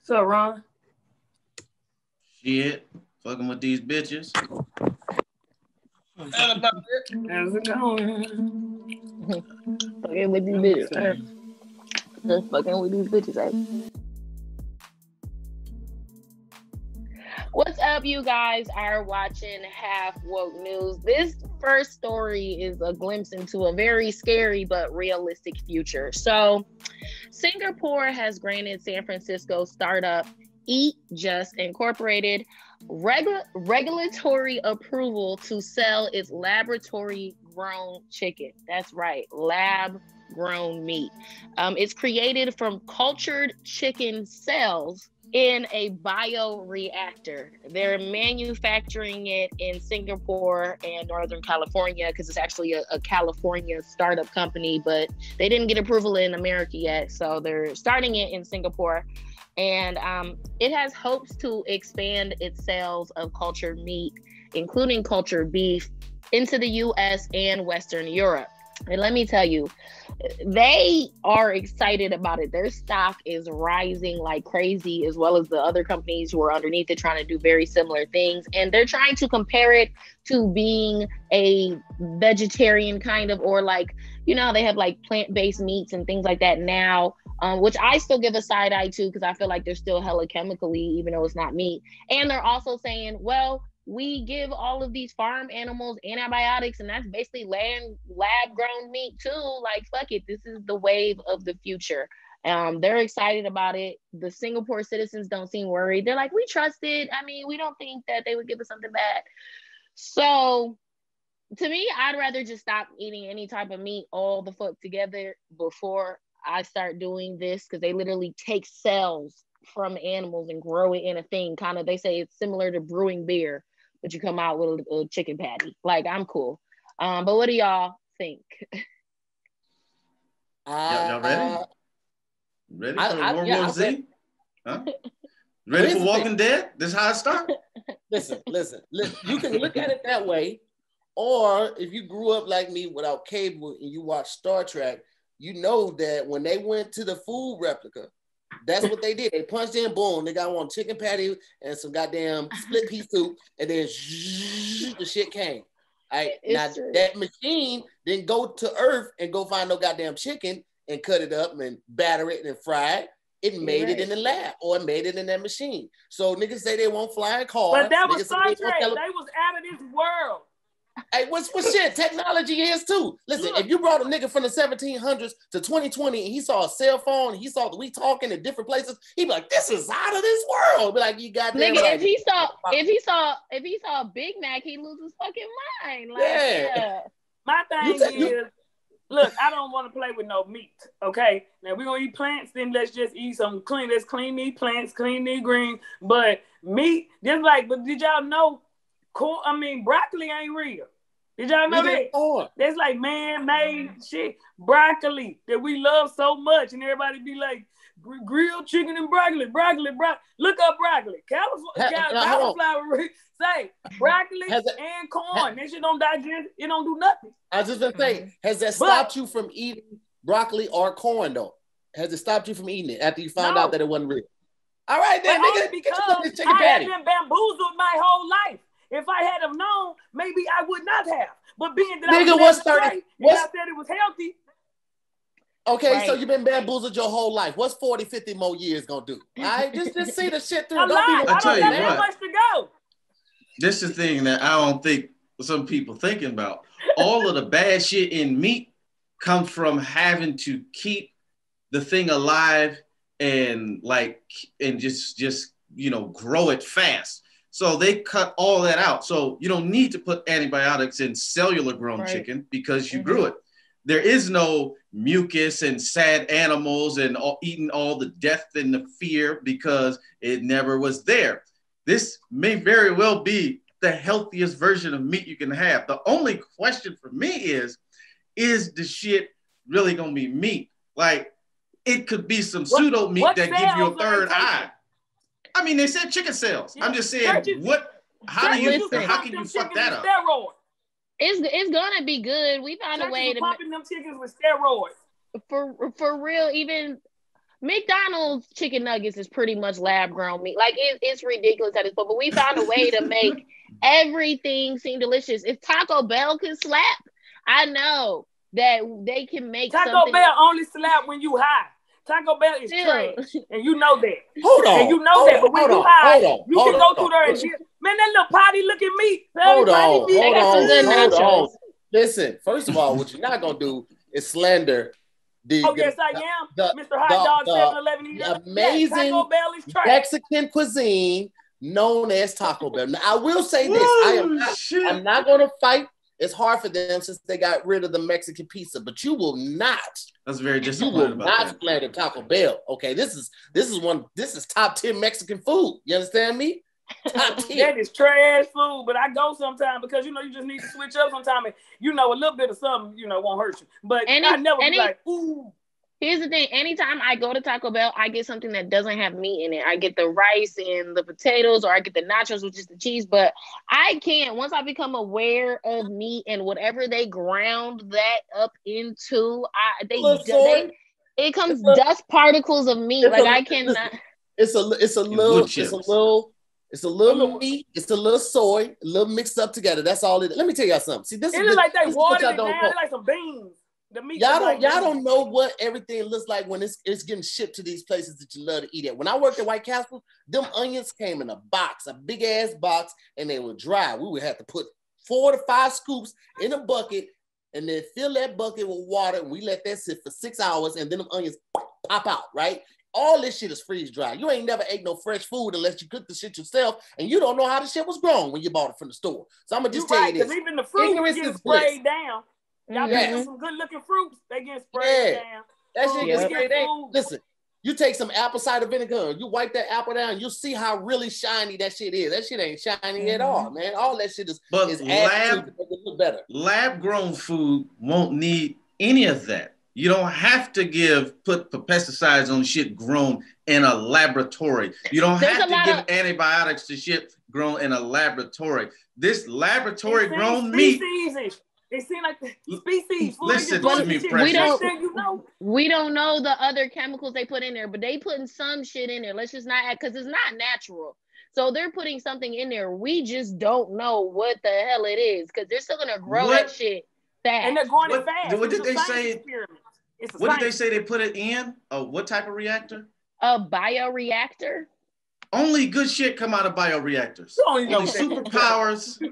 What's up, Ron? Shit, fucking with these bitches. How's it going? Fucking with these bitches. Just fucking with these bitches. What's up, you guys are watching Half Woke News. This first story is a glimpse into a very scary but realistic future. So, Singapore has granted San Francisco startup Eat Just Incorporated regulatory approval to sell its laboratory-grown chicken. That's right, lab-grown meat. It's created from cultured chicken cells in a bioreactor. They're manufacturing it in Singapore and Northern California because it's actually a California startup company, but they didn't get approval in America yet. So they're starting it in Singapore. And it has hopes to expand its sales of cultured meat, including cultured beef, into the US and Western Europe. And let me tell you, they are excited about it. Their stock is rising like crazy, as well as the other companies who are underneath it trying to do very similar things. And they're trying to compare it to being a vegetarian kind of, or like, you know, they have like plant-based meats and things like that now, which I still give a side eye to because I feel like they're still hella chemically, even though it's not meat. And they're also saying, well, we give all of these farm animals antibiotics, and that's basically lab-grown meat too. Like, fuck it, this is the wave of the future. They're excited about it. The Singapore citizens don't seem worried. They're like, we trust it. I mean, we don't think that they would give us something bad. So, to me, I'd rather just stop eating any type of meat all the fuck together before I start doing this, because they literally take cells from animals and grow it in a thing. Kind of, they say it's similar to brewing beer, but you come out with a chicken patty. Like, I'm cool. But what do y'all think? Y'all ready? Ready for World War Z? Huh? Ready for Walking Dead? This is how it starts? Listen. You can look at it that way, or if you grew up like me without cable and you watch Star Trek, you know that when they went to the food replica, that's what they did. They punched in, boom, they got one chicken patty and some goddamn split pea soup, and then the shit came. Right? Now, that machine didn't go to Earth and go find no goddamn chicken and cut it up and batter it and fry it. It made it in the lab, or it made it in that machine. So niggas say they won't fly a car. But that was Star Trek. They was out of this world. Hey, what shit? Technology is too. Listen, if you brought a nigga from the 1700s to 2020 and he saw a cell phone, and he saw we talking in different places, he'd be like, "This is out of this world." Be like, "You got that nigga." Right. If he saw a Big Mac, he lose his fucking mind. Like, yeah. My thing is, look, I don't want to play with no meat. Okay, now we're gonna eat plants, then let's just eat some clean. Let's clean these plants, clean these greens. But meat, just like, but did y'all know? Broccoli ain't real. Did y'all know that? That's like man-made shit. Broccoli that we love so much, and everybody be like, grilled chicken and broccoli. Look up broccoli. Cauliflower. Say broccoli and corn. That shit don't digest. It don't do nothing. I was just gonna say, has that stopped you from eating broccoli or corn though? Has it stopped you from eating it after you found out that it wasn't real? All right, then, nigga, because I have been bamboozled my whole life. If I had have known, maybe I would not have. But being that I said it was healthy. Okay, right. So you've been bamboozled your whole life. What's 40, 50 more years gonna do? All right, just see the shit through. I don't got that much to go. This is the thing that I don't think some people thinking about. All of the bad shit in meat comes from having to keep the thing alive and just grow it fast. So they cut all that out. So you don't need to put antibiotics in cellular grown chicken because you grew it. There is no mucus and sad animals and eating all the death and the fear because it never was there. This may very well be the healthiest version of meat you can have. The only question for me is the shit really gonna be meat? Like, it could be some pseudo meat that gives you a third eye. I mean, they said chicken cells. Yeah. I'm just saying, how can you fuck that up? Steroids. It's gonna be good. We found a way to popping them chickens with steroids. For real, even McDonald's chicken nuggets is pretty much lab grown meat. Like it's ridiculous at this point, but we found a way to make everything seem delicious. If Taco Bell can slap, I know that they can make Taco something. Bell only slap when you high. Taco Bell is Still. trash, and you know that. Hold on. And you know that, but when you high, you can go through there and get, man, that little potty looking meat. Hold on. They got some good nachos. Listen, first of all, what you're not gonna do is slander the yes, I am. Mr. Hot Dog 7-Eleven. The amazing Taco Bell is trash. Mexican cuisine known as Taco Bell. Now, I will say this: I'm not gonna fight. It's hard for them since they got rid of the Mexican pizza, but you will not. That's very disappointing. You will not slander Taco Bell. Okay, this is top 10 Mexican food. You understand me? Top 10. That is trash food, but I go sometime because you just need to switch up sometime, and a little bit of something won't hurt you. But I never be like, ooh. Here's the thing. Anytime I go to Taco Bell, I get something that doesn't have meat in it. I get the rice and the potatoes, or I get the nachos, which is the cheese. But I can't, once I become aware of meat and whatever they ground that up into, it comes dust particles of meat. I cannot. It's a little meat, it's a little soy, a little mixed up together. That's all it is. Let me tell y'all something. See, this is like they watered it down. It's like some beans. Y'all don't know what everything looks like when it's getting shipped to these places that you love to eat at. When I worked at White Castle, them onions came in a box, a big ass box, and they were dry. We would have to put 4 to 5 scoops in a bucket and then fill that bucket with water, and we let that sit for 6 hours, and then them onions pop out, right? All this shit is freeze dry. You ain't never ate no fresh food unless you cook the shit yourself, and you don't know how the shit was grown when you bought it from the store. So I'm gonna just tell you this: even the fruit gets sprayed down. Y'all got some good looking fruits. They get sprayed down. That shit gets sprayed down. Listen, you take some apple cider vinegar, you wipe that apple down, you'll see how really shiny that shit is. That shit ain't shiny at all, man. All that shit is added to make it look better. Lab grown food won't need any of that. You don't have to put pesticides on shit grown in a laboratory. You don't have to give antibiotics to shit grown in a laboratory. This laboratory grown meat. It seems like the species. Listen to me, Precious. We don't know the other chemicals they put in there, but they putting some shit in there. Let's just not add, because it's not natural. So they're putting something in there. We just don't know what the hell it is, because they're still gonna grow that shit fast. And they're growing it fast. What did they say? What did they say they put it in? What type of reactor? A bioreactor. Only good shit come out of bioreactors. Only superpowers.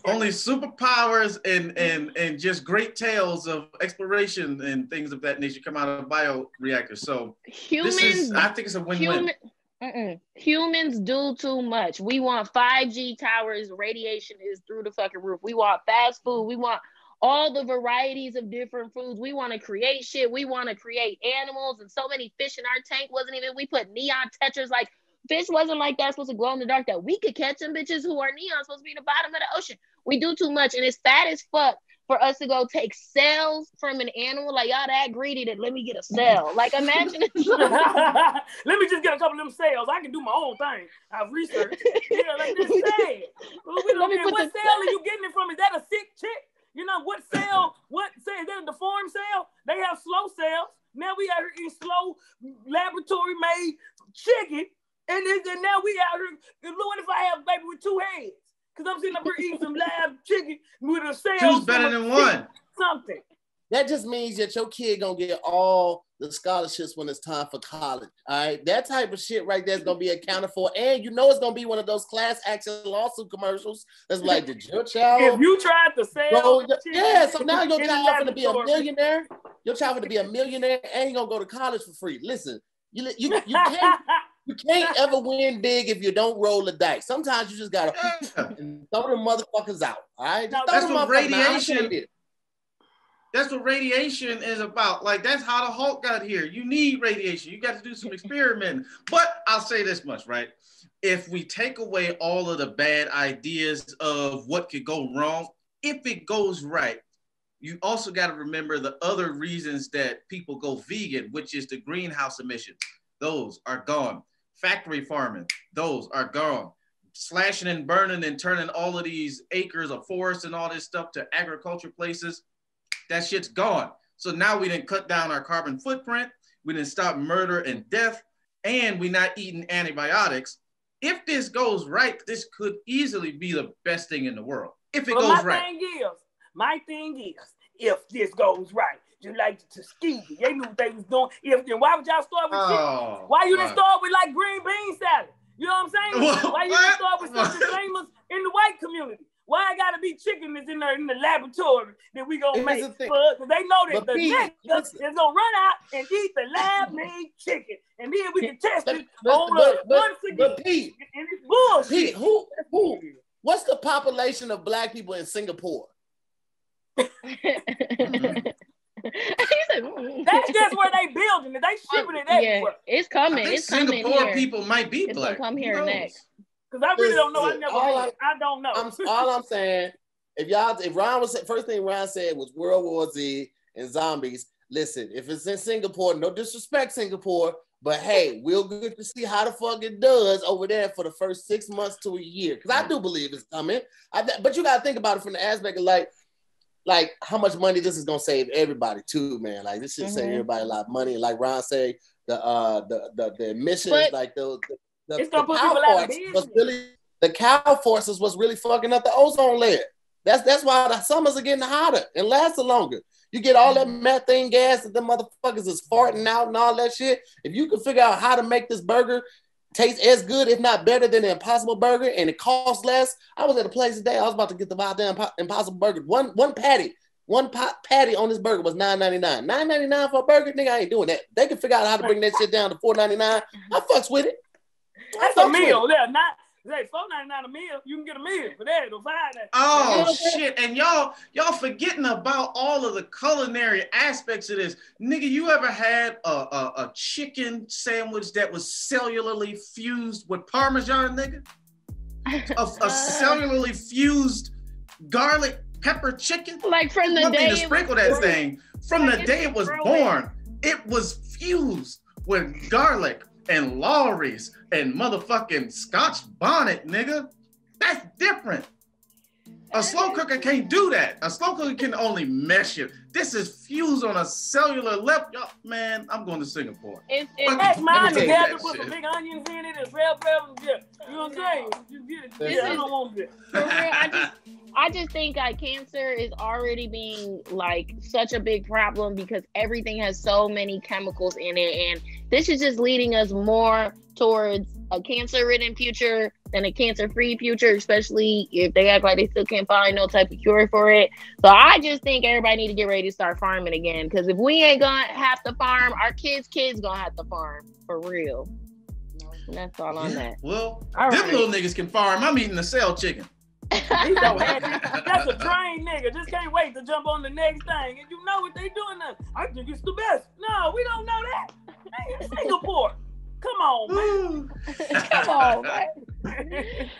Only superpowers and just great tales of exploration and things of that nature come out of bioreactors. So I think it's a win-win. Humans do too much. We want 5G towers. Radiation is through the fucking roof. We want fast food. We want all the varieties of different foods. We want to create shit. We want to create animals, and so many fish in our tank we put neon tetras. Like, fish wasn't like that, supposed to glow in the dark, that we could catch them bitches who are neon, supposed to be in the bottom of the ocean. We do too much, and it's fat as fuck for us to go take cells from an animal. Like, y'all that greedy that let me get a cell. Like, imagine it. Let me just get a couple of them cells. I can do my own thing. I've researched. Yeah, like this sad. What cell are you getting it from? Is that a sick chick? What cell? Is that a deformed cell? They have slow cells. Now we out here eating slow, laboratory-made chicken. And now we out here. What if I have a baby with 2 heads? Because I'm sitting up here eating some lab chicken with a cell. 2's better than 1. Something. That just means that your kid gonna get all the scholarships when it's time for college. All right, that type of shit right there is gonna be accounted for, and it's gonna be one of those class action lawsuit commercials that's like, did your child? If you tried to sell, so now your child gonna be a millionaire. Your child gonna be a millionaire, and he gonna go to college for free. Listen, you can't. You can't ever win big if you don't roll the dice. Sometimes you just gotta throw the motherfuckers out. All right, that's what radiation. That's what radiation is about. Like, that's how the Hulk got here. You need radiation. You got to do some experimenting. But I'll say this much, right? If we take away all of the bad ideas of what could go wrong, if it goes right, you also got to remember the other reasons that people go vegan, which is the greenhouse emissions. Those are gone. Factory farming, those are gone. Slashing and burning and turning all of these acres of forest and all this stuff to agriculture places, that shit's gone. So now we didn't cut down our carbon footprint. We didn't stop murder and death, and we're not eating antibiotics. If this goes right, this could easily be the best thing in the world. If it goes right. My thing is, if this goes right, just like the Tuskegee, they knew what they was doing. Then why would y'all start with chicken? Why you didn't start with like green bean salad? You know what I'm saying? Why you didn't start with something famous in the white community? Why I gotta be chicken that's in the laboratory that we gonna make? Because they know that the nigga is gonna run out and eat the lab-made chicken, and then we can test it on once again. But Pete, and it's bullshit. Pete, who? What's the population of black people in Singapore? That's just where they building it. They shipping it everywhere. It's coming. I think Singapore people might be black. It's gonna come here next. Because I really don't know. I don't know. All I'm saying, if Ron was first thing Ron said was World War Z and zombies. Listen, if it's in Singapore, no disrespect, Singapore, but hey, we'll get to see how the fuck it does over there for the first 6 months to a year. Because I do believe it's coming. But you gotta think about it from the aspect of like how much money this is gonna save everybody too, man. Like this should save everybody a lot of money. Like Ron said, the emissions, like it's gonna put people out of business. The cow forces was really fucking up the ozone layer. That's why the summers are getting hotter and lasting longer. You get all that methane gas that the motherfuckers is farting out and all that shit. If you can figure out how to make this burger taste as good, if not better than the Impossible Burger, and it costs less. I was at a place today. I was about to get the goddamn Impossible Burger. One patty on this burger was $9.99. $9.99 for a burger, nigga. I ain't doing that. They can figure out how to bring that shit down to $4.99. I fucks with it. That's a meal. Yeah, not $4.99 a meal. You can get a meal for that. Or $5. Oh shit! And y'all forgetting about all of the culinary aspects of this, nigga. You ever had a chicken sandwich that was cellularly fused with Parmesan, nigga? A cellularly fused garlic pepper chicken? Like from the day to sprinkle that thing. From the day it was born, it was fused with garlic and Lawry's and motherfucking Scotch bonnet, nigga. That's different. A slow cooker can't do that. A slow cooker can only mesh it. This is fused on a cellular level. Man, I'm going to Singapore. That's mine together, put some big onions in it and bell peppers. You know what I'm saying? You get it. I don't want it. For real, I just think cancer is already being like such a big problem because everything has so many chemicals in it, and this is just leading us more towards a cancer-ridden future than a cancer-free future, especially if they act like they still can't find no type of cure for it. So I just think everybody need to get ready to start farming again, because if we ain't gonna have to farm, our kids gonna have to farm for real. And that's all on that. Well, them little niggas can farm. I'm eating the cell chicken. He's so happy. That's a trained nigga. Just can't wait to jump on the next thing. And you know what they doing now. I think it's the best. No, we don't know that. Hey, Singapore. Come on, man. Come on, man.